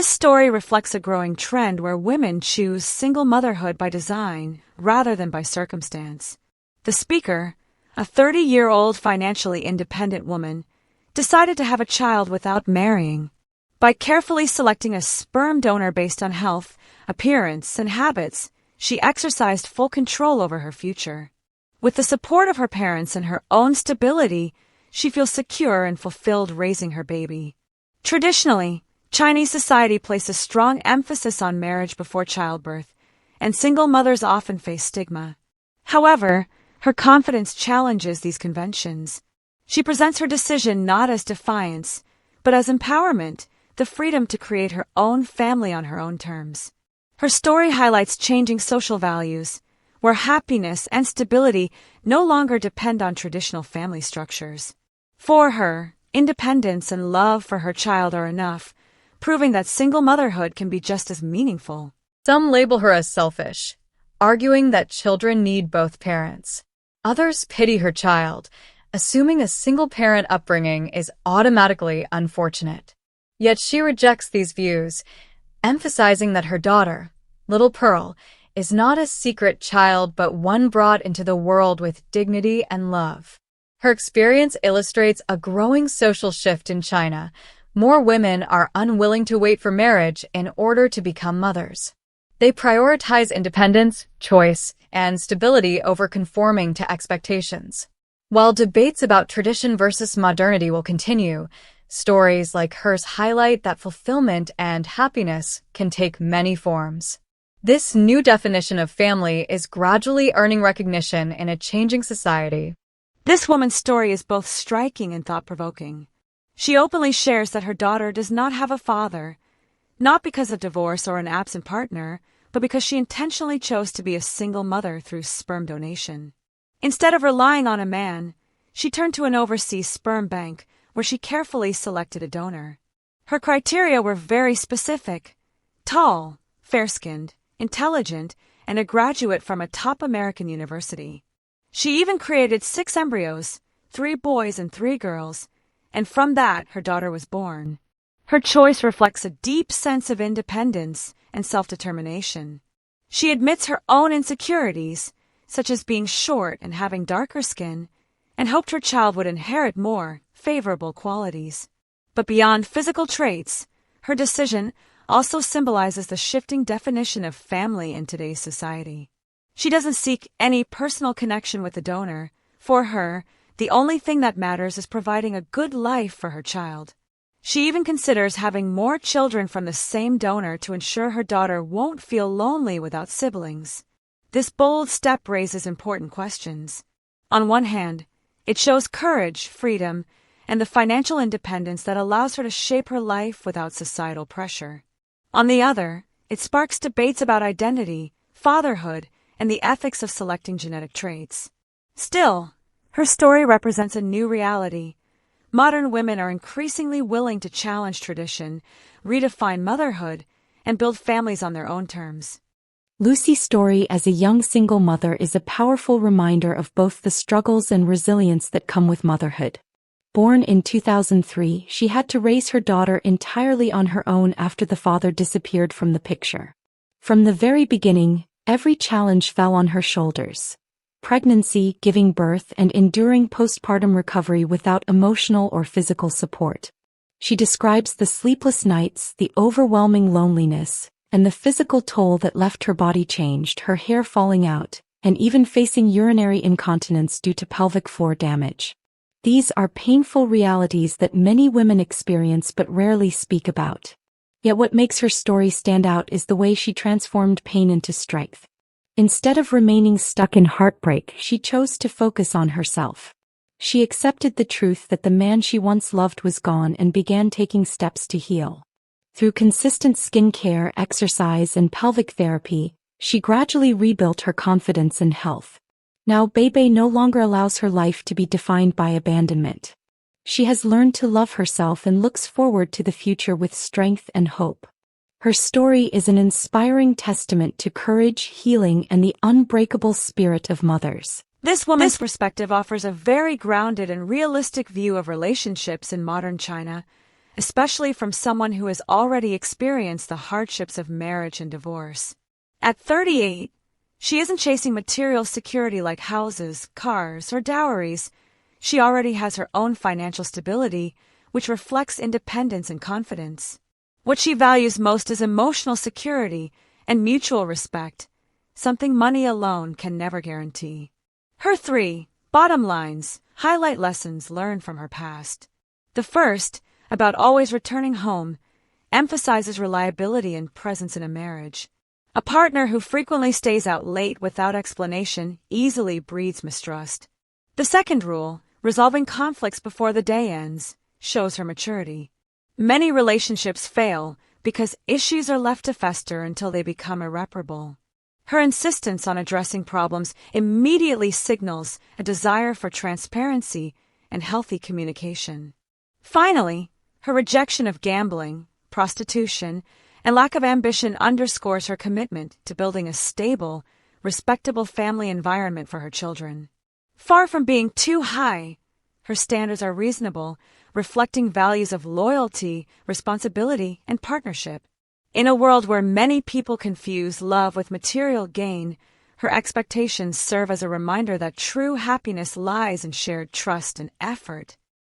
This story reflects a growing trend where women choose single motherhood by design rather than by circumstance. The speaker, a 30-year-old financially independent woman, decided to have a child without marrying. By carefully selecting a sperm donor based on health, appearance, and habits, she exercised full control over her future. With the support of her parents and her own stability, she feels secure and fulfilled raising her baby. Traditionally, Chinese society places strong emphasis on marriage before childbirth, and single mothers often face stigma. However, her confidence challenges these conventions. She presents her decision not as defiance, but as empowerment, the freedom to create her own family on her own terms. Her story highlights changing social values, where happiness and stability no longer depend on traditional family structures. For her, independence and love for her child are enough, proving that single motherhood can be just as meaningful. Some label her as selfish, arguing that children need both parents. Others pity her child, assuming a single-parent upbringing is automatically unfortunate. Yet she rejects these views, emphasizing that her daughter, Little Pearl, is not a secret child but one brought into the world with dignity and love. Her experience illustrates a growing social shift in China. More women are unwilling to wait for marriage in order to become mothers. They prioritize independence, choice, and stability over conforming to expectations. While debates about tradition versus modernity will continue, stories like hers highlight that fulfillment and happiness can take many forms. This new definition of family is gradually earning recognition in a changing society. This woman's story is both striking and thought-provoking. She openly shares that her daughter does not have a father, not because of divorce or an absent partner, but because she intentionally chose to be a single mother through sperm donation. Instead of relying on a man, she turned to an overseas sperm bank where she carefully selected a donor. Her criteria were very specific: tall, fair-skinned, intelligent, and a graduate from a top American university. She even created 6 embryos, 3 boys and 3 girls, and from that her daughter was born. Her choice reflects a deep sense of independence and self-determination. She admits her own insecurities, such as being short and having darker skin, and hoped her child would inherit more favorable qualities. But beyond physical traits, her decision also symbolizes the shifting definition of family in today's society. She doesn't seek any personal connection with the donor. For her, the only thing that matters is providing a good life for her child. She even considers having more children from the same donor to ensure her daughter won't feel lonely without siblings. This bold step raises important questions. On one hand, it shows courage, freedom, and the financial independence that allows her to shape her life without societal pressure. On the other, it sparks debates about identity, fatherhood, and the ethics of selecting genetic traits. Still, her story represents a new reality. Modern women are increasingly willing to challenge tradition, redefine motherhood, and build families on their own terms. Lucy's story as a young single mother is a powerful reminder of both the struggles and resilience that come with motherhood. Born in 2003, she had to raise her daughter entirely on her own after the father disappeared from the picture. From the very beginning, every challenge fell on her shoulders. Pregnancy, giving birth, and enduring postpartum recovery without emotional or physical support. She describes the sleepless nights, the overwhelming loneliness, and the physical toll that left her body changed, her hair falling out, and even facing urinary incontinence due to pelvic floor damage. These are painful realities that many women experience but rarely speak about. Yet what makes her story stand out is the way she transformed pain into strength. Instead of remaining stuck in heartbreak, she chose to focus on herself. She accepted the truth that the man she once loved was gone and began taking steps to heal. Through consistent skincare, exercise, and pelvic therapy, she gradually rebuilt her confidence and health. Now Bebe no longer allows her life to be defined by abandonment. She has learned to love herself and looks forward to the future with strength and hope. Her story is an inspiring testament to courage, healing, and the unbreakable spirit of mothers. This woman's perspective offers a very grounded and realistic view of relationships in modern China, especially from someone who has already experienced the hardships of marriage and divorce. At 38, she isn't chasing material security like houses, cars, or dowries. She already has her own financial stability, which reflects independence and confidence. What she values most is emotional security and mutual respect, something money alone can never guarantee. Her 3 bottom lines highlight lessons learned from her past. The first, about always returning home, emphasizes reliability and presence in a marriage. A partner who frequently stays out late without explanation easily breeds mistrust. The second rule, resolving conflicts before the day ends, shows her maturity. Many relationships fail because issues are left to fester until they become irreparable. Her insistence on addressing problems immediately signals a desire for transparency and healthy communication. Finally, her rejection of gambling, prostitution, and lack of ambition underscores her commitment to building a stable, respectable family environment for her children. Far from being too high, her standards are reasonable, reflecting values of loyalty, responsibility, and partnership. In a world where many people confuse love with material gain, her expectations serve as a reminder that true happiness lies in shared trust and effort.